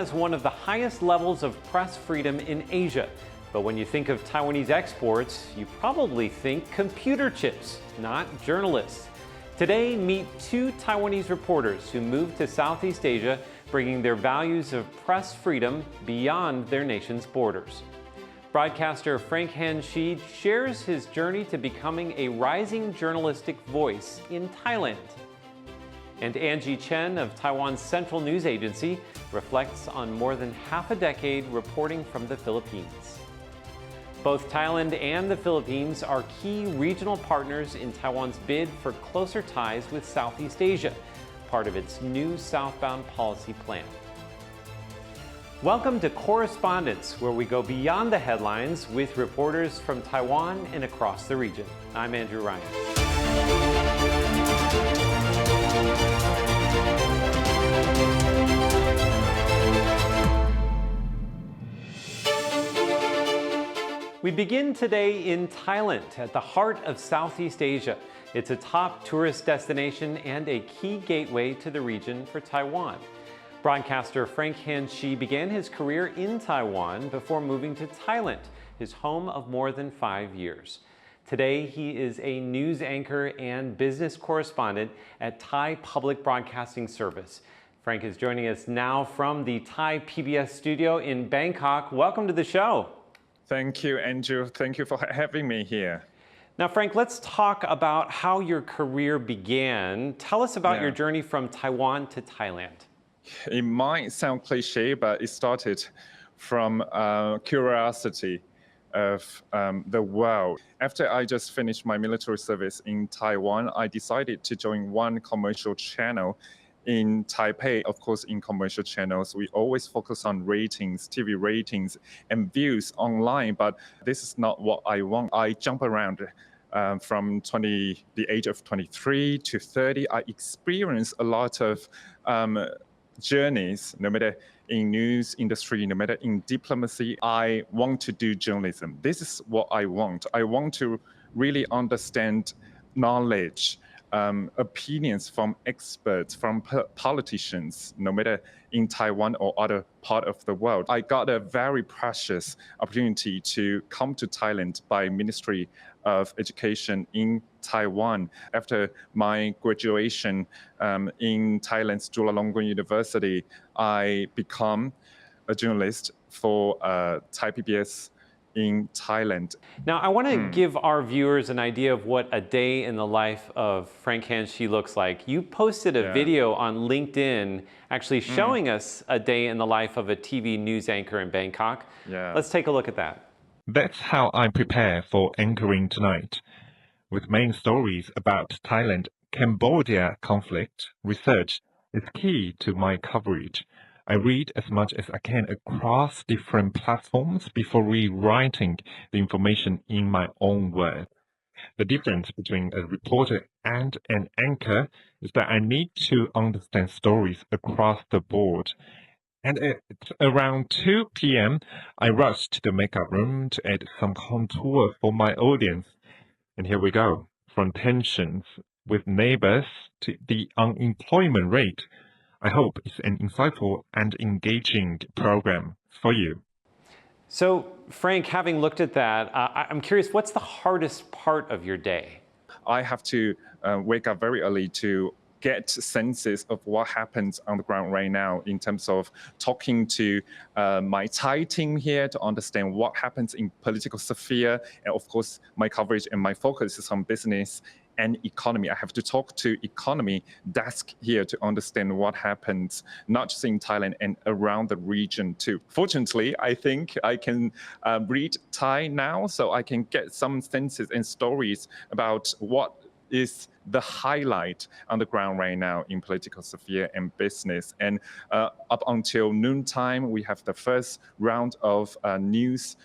has one of the highest levels of press freedom in Asia. But when you think of Taiwanese exports, you probably think computer chips, not journalists. Today, meet two Taiwanese reporters who moved to Southeast Asia, bringing their values of press freedom beyond their nation's borders. Broadcaster Franc Shih shares his journey to becoming a rising journalistic voice in Thailand. And Angie Chen of Taiwan's Central News Agency reflects on more than half a decade reporting from the Philippines. Both Thailand and the Philippines are key regional partners in Taiwan's bid for closer ties with Southeast Asia, part of its new Southbound Policy plan. Welcome to Correspondents, where we go beyond the headlines with reporters from Taiwan and across the region. I'm Andrew Ryan. We begin today in Thailand, at the heart of Southeast Asia. It's a top tourist destination and a key gateway to the region for Taiwan. Broadcaster Franc Shih began his career in Taiwan before moving to Thailand, his home of more than 5 years. Today, he is a news anchor and business correspondent at Thai Public Broadcasting Service. Franc is joining us now from the Thai PBS studio in Bangkok. Welcome to the show. Thank you, Andrew. Thank you for having me here. Now, Franc, let's talk about how your career began. Tell us about your journey from Taiwan to Thailand. It might sound cliche, but it started from curiosity of the world. After I just finished my military service in Taiwan, I decided to join one commercial channel in Taipei. Of course, in commercial channels, we always focus on ratings, TV ratings, and views online, but this is not what I want. I jump around from the age of 23 to 30. I experienced a lot of journeys, no matter in news industry, no matter in diplomacy. I want to do journalism. This is what I want. I want to really understand knowledge, opinions from experts, from politicians, no matter in Taiwan or other part of the world. I got a very precious opportunity to come to Thailand by Ministry of Education in Taiwan. After my graduation in Thailand's Chulalongkorn University, I become a journalist for Thai PBS in Thailand. Now, I want to give our viewers an idea of what a day in the life of Franc Shih looks like. You posted a video on LinkedIn actually showing us a day in the life of a TV news anchor in Bangkok. Let's take a look at that. That's how I prepare for anchoring tonight. With main stories about Thailand-Cambodia conflict, research is key to my coverage. I read as much as I can across different platforms before rewriting the information in my own words. The difference between a reporter and an anchor is that I need to understand stories across the board. And at around 2 p.m., I rushed to the makeup room to add some contour for my audience. And here we go. From tensions with neighbors to the unemployment rate. I hope it's an insightful and engaging program for you. So, Franc, having looked at that, I'm curious, what's the hardest part of your day? I have to wake up very early to get senses of what happens on the ground right now in terms of talking to my Thai team here to understand what happens in political sphere. And of course, my coverage and my focus is on business and economy. I have to talk to economy desk here to understand what happens, not just in Thailand and around the region too. Fortunately, I think I can read Thai now, so I can get some senses and stories about what is the highlight on the ground right now in political sphere and business. And up until noontime, we have the first round of news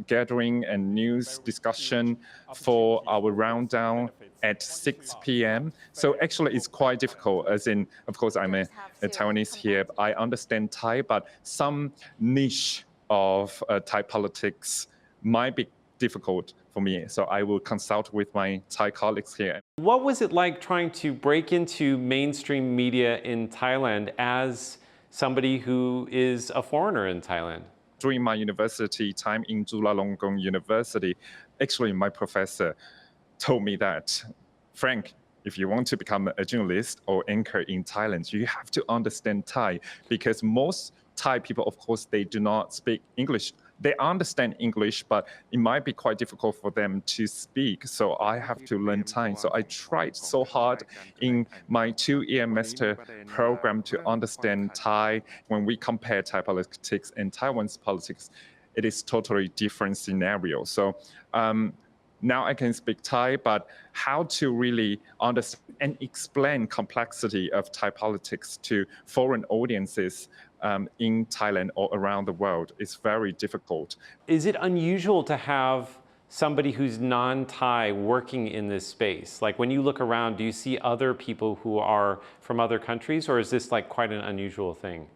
gathering and news discussion for our round down at 6 p.m. So actually it's quite difficult, as in, of course, I'm a Taiwanese here. I understand Thai, but some niche of Thai politics might be difficult for me. So I will consult with my Thai colleagues here. What was it like trying to break into mainstream media in Thailand as somebody who is a foreigner in Thailand? During my university time in Chulalongkorn University, actually my professor told me that, Frank, if you want to become a journalist or anchor in Thailand, you have to understand Thai, because most Thai people, of course, they do not speak English. They understand English, but it might be quite difficult for them to speak. So I have to learn Thai. So I tried so hard in my 2-year master program to understand Thai. When we compare Thai politics and Taiwan's politics, it is totally different scenario. So now I can speak Thai, but how to really understand and explain complexity of Thai politics to foreign audiences in Thailand or around the world is very difficult. Is it unusual to have somebody who's non-Thai working in this space? Like when you look around, do you see other people who are from other countries, or is this like quite an unusual thing?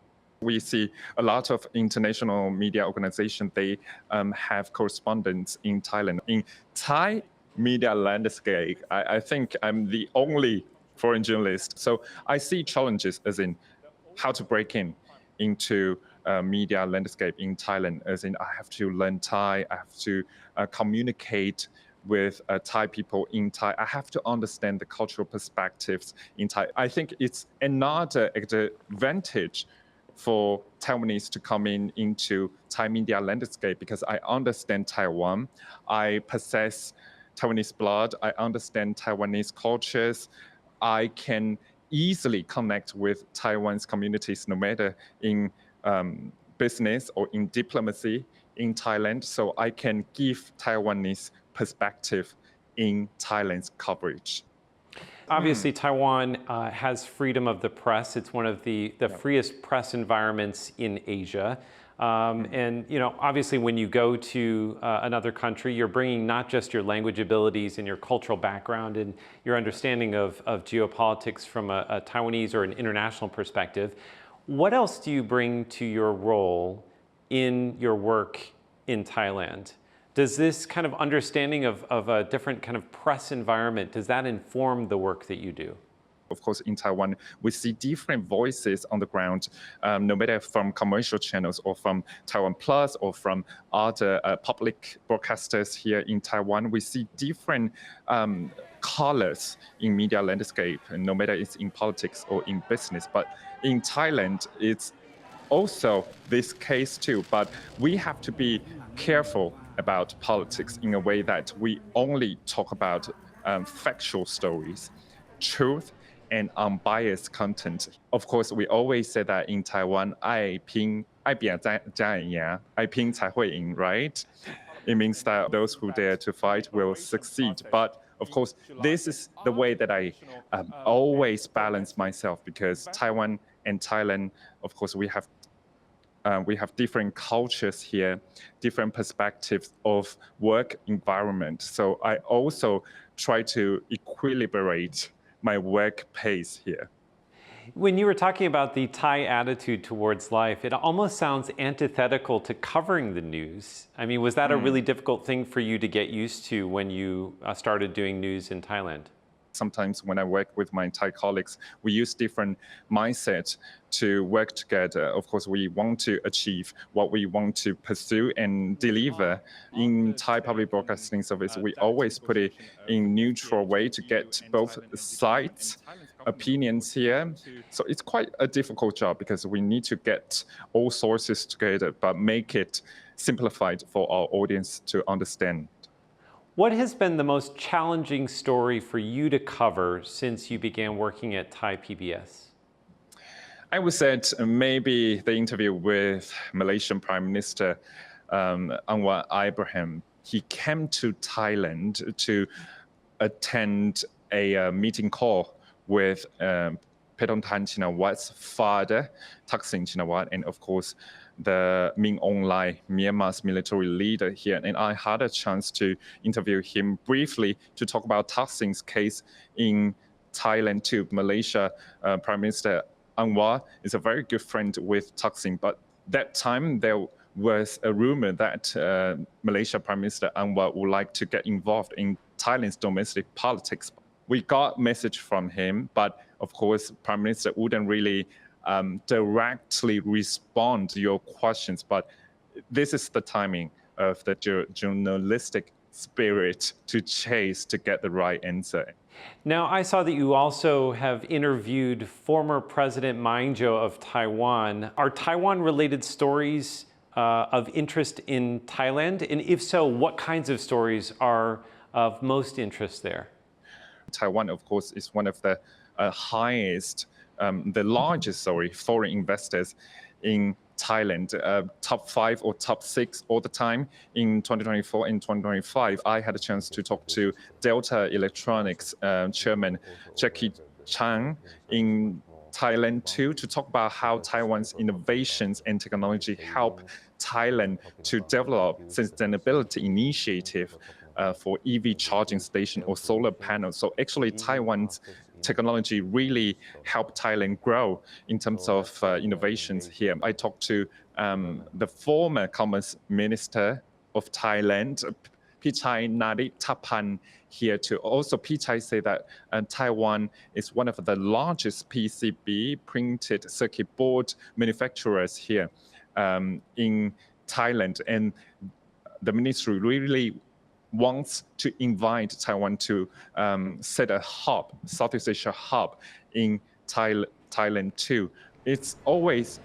We see a lot of international media organizations, they have correspondents in Thailand. In Thai media landscape, I think I'm the only foreign journalist. So I see challenges as in how to break into media landscape in Thailand, as in I have to learn Thai, I have to communicate with Thai people in Thai. I have to understand the cultural perspectives in Thai. I think it's another advantage for Taiwanese to come into Thai media landscape, because I understand Taiwan. I possess Taiwanese blood. I understand Taiwanese cultures. I can easily connect with Taiwan's communities, no matter in business or in diplomacy in Thailand. So I can give Taiwanese perspective in Thailand's coverage. Obviously, Taiwan has freedom of the press. It's one of the freest press environments in Asia. And obviously, when you go to another country, you're bringing not just your language abilities and your cultural background and your understanding of geopolitics from a Taiwanese or an international perspective. What else do you bring to your role in your work in Thailand? Does this kind of understanding of a different kind of press environment, does that inform the work that you do? Of course, in Taiwan, we see different voices on the ground, no matter from commercial channels or from TaiwanPlus or from other public broadcasters here in Taiwan. We see different colors in media landscape, and no matter it's in politics or in business. But in Thailand, it's also this case too. But we have to be careful about politics in a way that we only talk about factual stories, truth, and unbiased content. Of course, we always say that in Taiwan, 爱拼才会赢, right? It means that those who dare to fight will succeed. But of course, this is the way that I always balance myself, because Taiwan and Thailand, of course, we have different cultures here, different perspectives of work environment. So I also try to equilibrate my work pace here. When you were talking about the Thai attitude towards life, it almost sounds antithetical to covering the news. I mean, was that a really difficult thing for you to get used to when you started doing news in Thailand? Sometimes when I work with my Thai colleagues, we use different mindsets to work together. Of course, we want to achieve what we want to pursue and deliver. In Thai public broadcasting service, we always put it in neutral way to get both sides' opinions here. So it's quite a difficult job, because we need to get all sources together, but make it simplified for our audience to understand. What has been the most challenging story for you to cover since you began working at Thai PBS? I would say maybe the interview with Malaysian Prime Minister Anwar Ibrahim. He came to Thailand to attend a meeting call with Paetongtarn Shinawat's father, Thaksin Shinawat, and of course, the Min Aung Hlaing, Myanmar's military leader here. And I had a chance to interview him briefly to talk about Thaksin's case in Thailand too. Malaysia Prime Minister Anwar is a very good friend with Thaksin, but that time there was a rumor that Malaysia Prime Minister Anwar would like to get involved in Thailand's domestic politics. We got message from him, but of course, Prime Minister wouldn't really directly respond to your questions, but this is the timing of the journalistic spirit to chase to get the right answer. Now, I saw that you also have interviewed former President Ma Ying-jeou of Taiwan. Are Taiwan-related stories of interest in Thailand? And if so, what kinds of stories are of most interest there? Taiwan, of course, is one of the the largest, foreign investors in Thailand, top 5 or top 6 all the time in 2024 and 2025. I had a chance to talk to Delta Electronics chairman Jackie Chan in Thailand too, to talk about how Taiwan's innovations and technology help Thailand to develop sustainability initiative for EV charging station or solar panels. So actually Taiwan's technology really helped Thailand grow in terms of innovations here. I talked to the former Commerce Minister of Thailand, Pichai Naritapan, here too. Also, Pichai said that Taiwan is one of the largest PCB printed circuit board manufacturers here in Thailand. And the ministry really wants to invite Taiwan to set a hub, Southeast Asia hub in Thailand too. It's always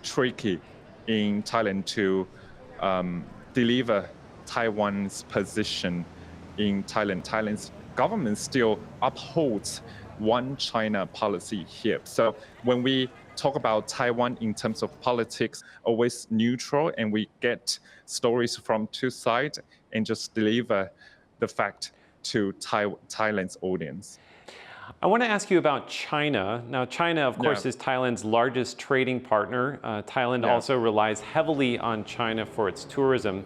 tricky in Thailand to deliver Taiwan's position in Thailand. Thailand's government still upholds one China policy here. So when we talk about Taiwan in terms of politics, always neutral, and we get stories from two sides and just deliver the fact to Thailand's audience. I want to ask you about China. Now, China, of course, is Thailand's largest trading partner. Thailand also relies heavily on China for its tourism.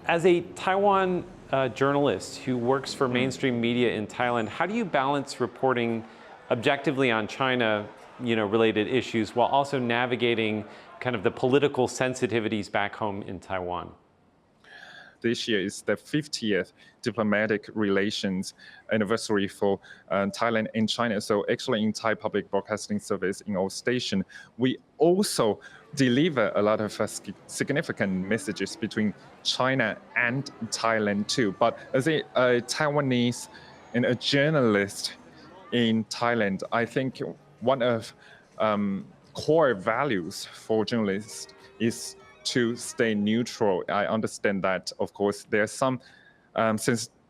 As a Taiwan journalist who works for mainstream media in Thailand, how do you balance reporting objectively on China, related issues while also navigating kind of the political sensitivities back home in Taiwan? This year is the 50th diplomatic relations anniversary for Thailand and China. So actually in Thai Public Broadcasting Service in our station, we also deliver a lot of significant messages between China and Thailand too. But as a Taiwanese and a journalist in Thailand, I think one of core values for journalists is to stay neutral. I understand that, of course, there's some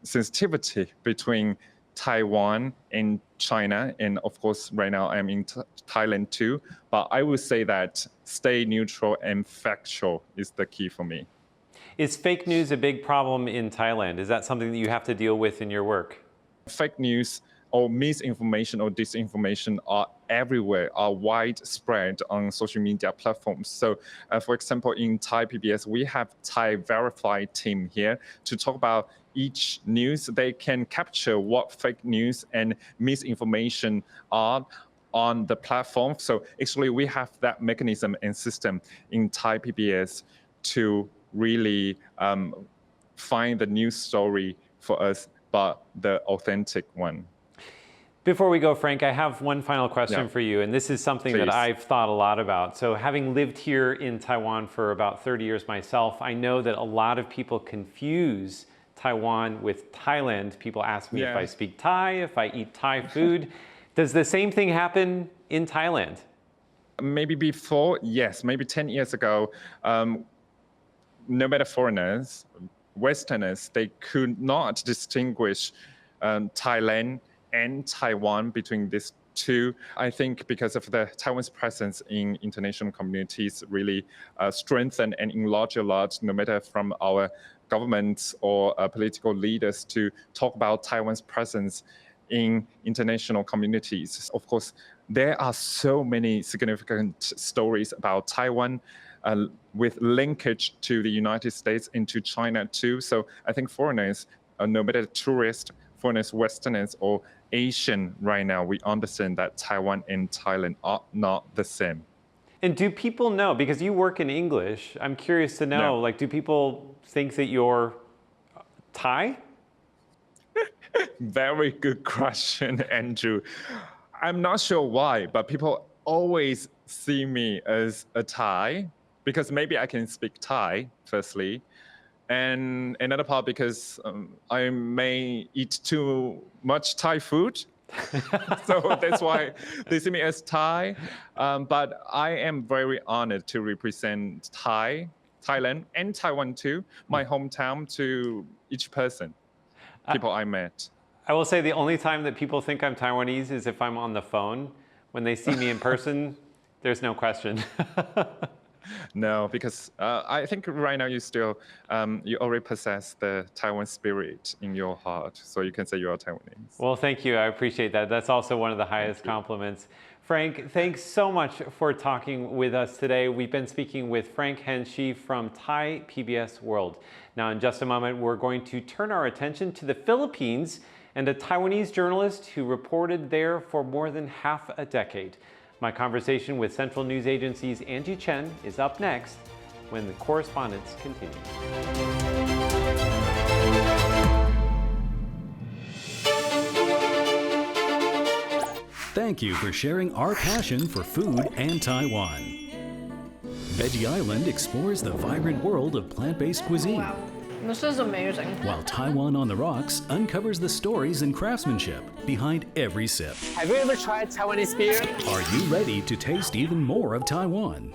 sensitivity between Taiwan and China. And of course, right now I'm in Thailand too. But I would say that stay neutral and factual is the key for me. Is fake news a big problem in Thailand? Is that something that you have to deal with in your work? Fake news or misinformation or disinformation are everywhere, are widespread on social media platforms. So, for example, in Thai PBS, we have Thai Verified team here to talk about each news. They can capture what fake news and misinformation are on the platform. So actually, we have that mechanism and system in Thai PBS to really find the news story for us, but the authentic one. Before we go, Frank, I have one final question for you, and this is something that I've thought a lot about. So having lived here in Taiwan for about 30 years myself, I know that a lot of people confuse Taiwan with Thailand. People ask me if I speak Thai, if I eat Thai food. Does the same thing happen in Thailand? Maybe before, yes. Maybe 10 years ago, no matter foreigners, Westerners, they could not distinguish Thailand and Taiwan between these two. I think because of the Taiwan's presence in international communities really strengthened and enlarged a lot, no matter from our governments or political leaders to talk about Taiwan's presence in international communities. Of course, there are so many significant stories about Taiwan with linkage to the United States and to China too. So I think foreigners, no matter tourists, foreigners, Westerners, or Asian right now, we understand that Taiwan and Thailand are not the same. And do people know, because you work in English, I'm curious to know, like, do people think that you're Thai? Very good question, Andrew. I'm not sure why, but people always see me as a Thai because maybe I can speak Thai, firstly. And another part because I may eat too much Thai food. So that's why they see me as Thai. But I am very honored to represent Thailand, and Taiwan too, my hometown, to each person, people I met. I will say the only time that people think I'm Taiwanese is if I'm on the phone. When they see me in person, there's no question. No, because I think right now you still, you already possess the Taiwan spirit in your heart. So you can say you are Taiwanese. Well, thank you. I appreciate that. That's also one of the highest compliments. Franc, thanks so much for talking with us today. We've been speaking with Franc Shih from Thai PBS World. Now, in just a moment, we're going to turn our attention to the Philippines and a Taiwanese journalist who reported there for more than half a decade. My conversation with Central News Agency's Angie Chen is up next when the Correspondents continue. Thank you for sharing our passion for food and Taiwan. Veggie Island explores the vibrant world of plant-based cuisine. Wow, this is amazing. While Taiwan on the Rocks uncovers the stories and craftsmanship behind every sip. Have you ever tried Taiwanese beer? Are you ready to taste even more of Taiwan?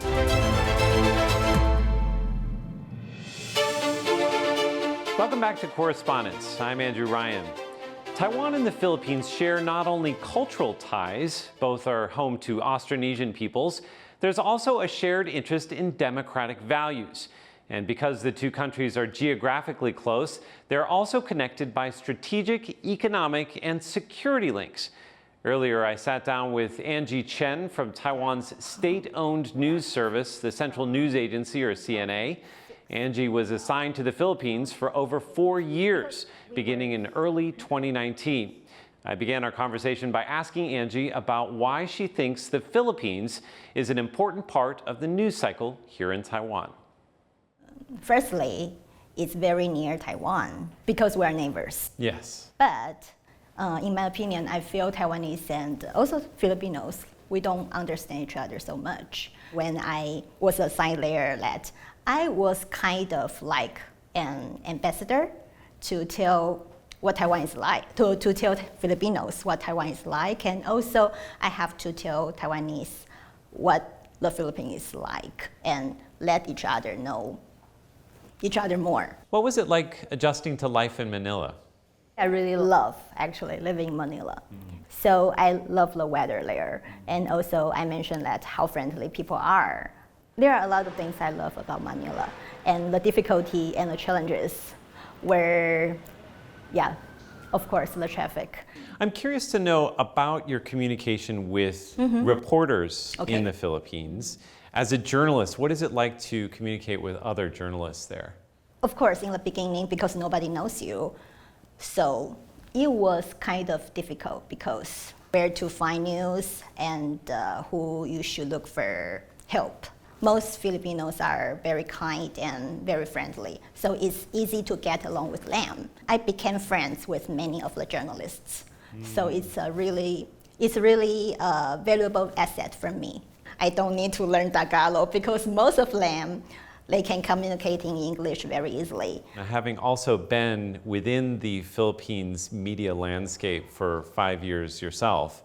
Welcome back to Correspondents. I'm Andrew Ryan. Taiwan and the Philippines share not only cultural ties, both are home to Austronesian peoples, there's also a shared interest in democratic values. And because the two countries are geographically close, they're also connected by strategic, economic, and security links. Earlier, I sat down with Angie Chen from Taiwan's state-owned news service, the Central News Agency, or CNA. Angie was assigned to the Philippines for over 4 years, beginning in early 2019. I began our conversation by asking Angie about why she thinks the Philippines is an important part of the news cycle here in Taiwan. Firstly, it's very near Taiwan because we're neighbors. Yes. But in my opinion, I feel Taiwanese and also Filipinos, we don't understand each other so much. When I was assigned there, that I was kind of like an ambassador to tell what Taiwan is like, to tell Filipinos what Taiwan is like, and also I have to tell Taiwanese what the Philippines is like and let each other know each other more. What was it like adjusting to life in Manila? I really love actually living in Manila. So I love the weather there. And also I mentioned that how friendly people are. There are a lot of things I love about Manila. And the difficulty and the challenges were, yeah, of course, the traffic. I'm curious to know about your communication with reporters in the Philippines. As a journalist, what is it like to communicate with other journalists there? Of course, in the beginning, because nobody knows you, so it was kind of difficult because where to find news and who you should look for help. Most Filipinos are very kind and very friendly, so it's easy to get along with them. I became friends with many of the journalists, so it's a really valuable asset for me. I don't need to learn Tagalog because most of them, they can communicate in English very easily. Now, having also been within the Philippines media landscape for 5 years yourself,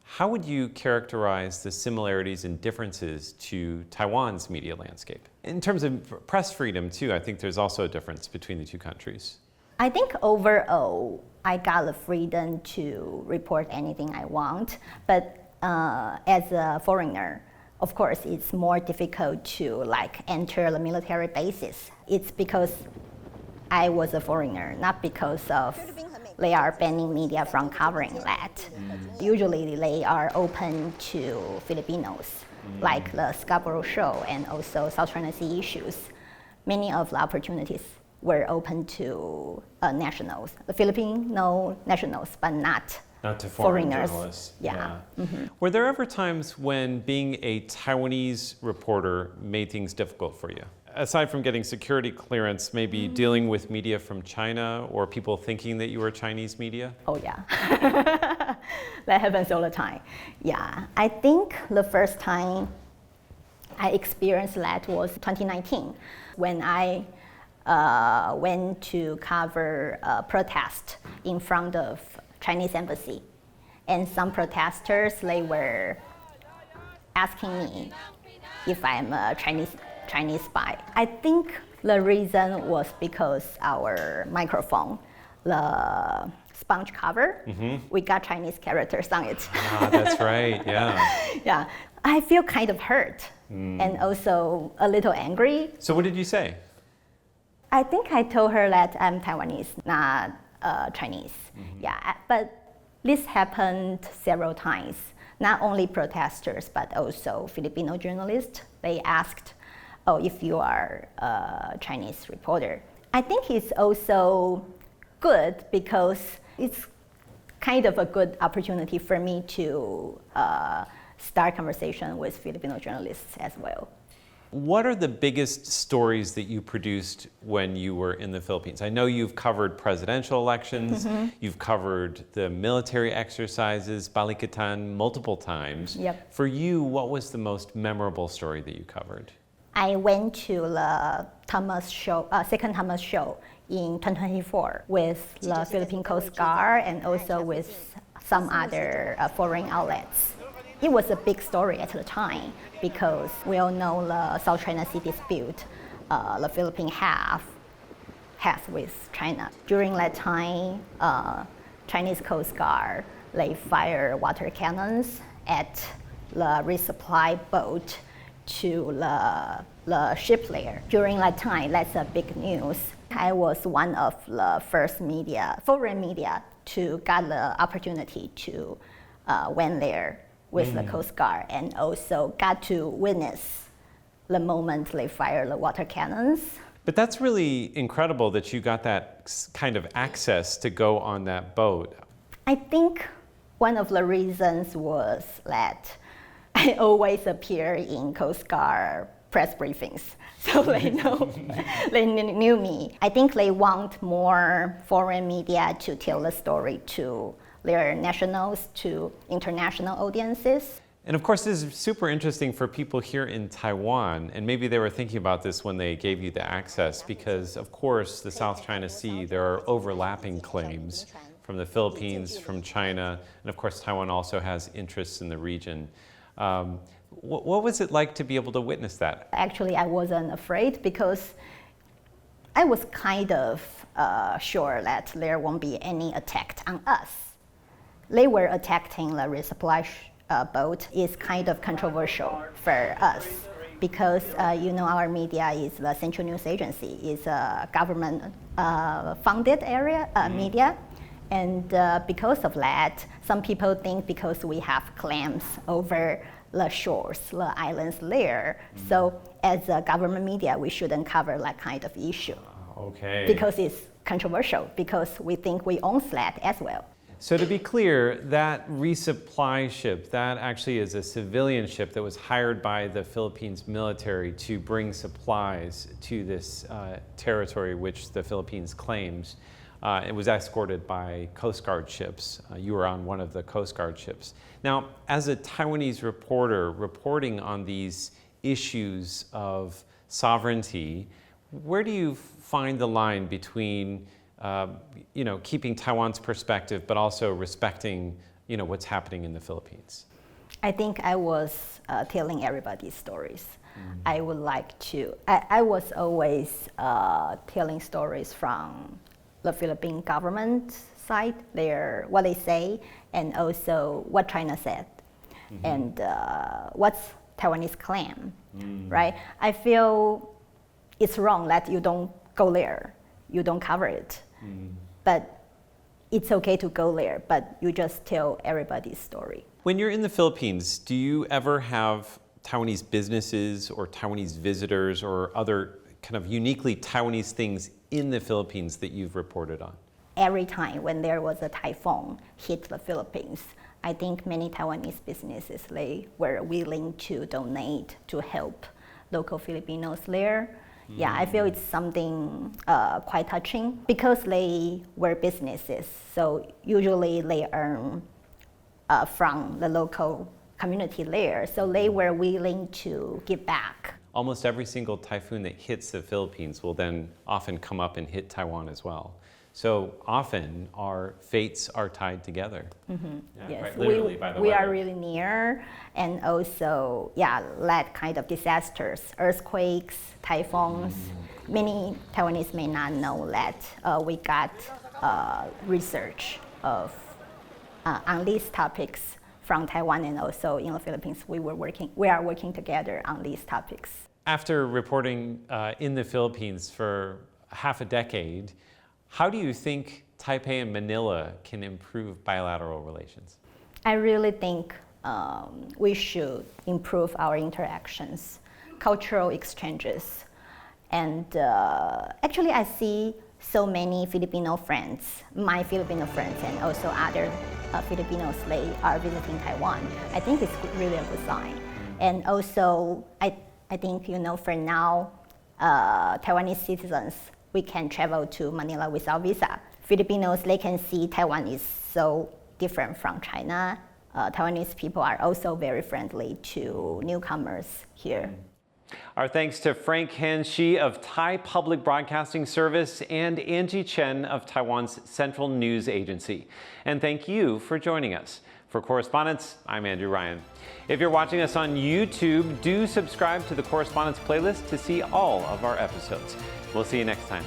how would you characterize the similarities and differences to Taiwan's media landscape? In terms of press freedom, too, I think there's also a difference between the two countries. I think overall, I got the freedom to report anything I want, but as a foreigner, of course, it's more difficult to enter the military bases. It's because I was a foreigner, not because of they are banning media from covering that. Usually they are open to Filipinos, like the Scarborough Show and also South China Sea issues. Many of the opportunities were open to nationals, the Filipino nationals, but not to foreign foreigners. Journalists. Yeah. Were there ever times when being a Taiwanese reporter made things difficult for you? Aside from getting security clearance, maybe dealing with media from China or people thinking that you were Chinese media? Oh yeah. that happens all the time. Yeah, I think the first time I experienced that was 2019 when I went to cover a protest in front of Chinese embassy. And some protesters, they were asking me if I'm a Chinese spy. I think the reason was because our microphone, the sponge cover, we got Chinese characters on it. Ah, that's right, yeah. Yeah, I feel kind of hurt and also a little angry. So what did you say? I think I told her that I'm Taiwanese, not Chinese. Yeah, but this happened several times. Not only protesters, but also Filipino journalists. They asked, oh, if you are a Chinese reporter. I think it's also good because it's kind of a good opportunity for me to start conversation with Filipino journalists as well. What are the biggest stories that you produced when you were in the Philippines? I know you've covered presidential elections, you've covered the military exercises, Balikatan, multiple times. Yep. For you, what was the most memorable story that you covered? I went to the Thomas show, second Thomas show in 2024 with the Philippine Coast Guard and also with some other foreign outlets. It was a big story at the time because we all know the South China Sea dispute the Philippines has with China. During that time, Chinese Coast Guard, they fire water cannons at the resupply boat to the ship there. During that time, that's a big news. I was one of the first foreign media to get the opportunity to went there with the Coast Guard and also got to witness the moment they fire the water cannons. But that's really incredible that you got that kind of access to go on that boat. I think one of the reasons was that I always appear in Coast Guard press briefings, so they knew me. I think they want more foreign media to tell the story to their nationals, to international audiences. And of course, this is super interesting for people here in Taiwan, and maybe they were thinking about this when they gave you the access, because of course, the South China Sea, there are overlapping claims from the Philippines, from China, and of course, Taiwan also has interests in the region. What was it like to be able to witness that? Actually, I wasn't afraid because I was kind of sure that there won't be any attack on us. They were attacking the resupply boat. Is kind of controversial for us because our media is the Central News Agency, is a government funded media, and because of that, some people think because we have claims over the shores, the islands there, so as a government media, we shouldn't cover that kind of issue. Okay. Because it's controversial, because we think we own that as well. So to be clear, that resupply ship, that actually is a civilian ship that was hired by the Philippines military to bring supplies to this territory which the Philippines claims. It was escorted by Coast Guard ships. You were on one of the Coast Guard ships. Now, as a Taiwanese reporter reporting on these issues of sovereignty, where do you find the line between keeping Taiwan's perspective, but also respecting, what's happening in the Philippines? I think I was telling everybody's stories. I would like to. I was always telling stories from the Philippine government side, what they say, and also what China said, and what's Taiwanese claim, right? I feel it's wrong that you don't go there, you don't cover it. But it's okay to go there, but you just tell everybody's story. When you're in the Philippines, do you ever have Taiwanese businesses or Taiwanese visitors or other kind of uniquely Taiwanese things in the Philippines that you've reported on? Every time when there was a typhoon hit the Philippines, I think many Taiwanese businesses, they were willing to donate to help local Filipinos there. Yeah, I feel it's something quite touching because they were businesses. So usually they earn from the local community there. So they were willing to give back. Almost every single typhoon that hits the Philippines will then often come up and hit Taiwan as well. So often our fates are tied together. Mm-hmm. Yeah, yes, quite literally by the we weather. are really near, and also, that kind of disasters, earthquakes, typhoons. Many Taiwanese may not know that we got research on these topics from Taiwan, and also in the Philippines. We are working together on these topics. After reporting in the Philippines for half a decade, how do you think Taipei and Manila can improve bilateral relations? I really think we should improve our interactions, cultural exchanges. And actually, I see so many Filipino friends, my Filipino friends, and also other Filipinos, they are visiting Taiwan. I think it's really a good sign. And also, I think, for now, Taiwanese citizens, we can travel to Manila without visa. Filipinos, they can see Taiwan is so different from China. Taiwanese people are also very friendly to newcomers here. Our thanks to Franc and Shih of Thai Public Broadcasting Service and Angie Chen of Taiwan's Central News Agency. And thank you for joining us. For Correspondents, I'm Andrew Ryan. If you're watching us on YouTube, do subscribe to the Correspondents playlist to see all of our episodes. We'll see you next time.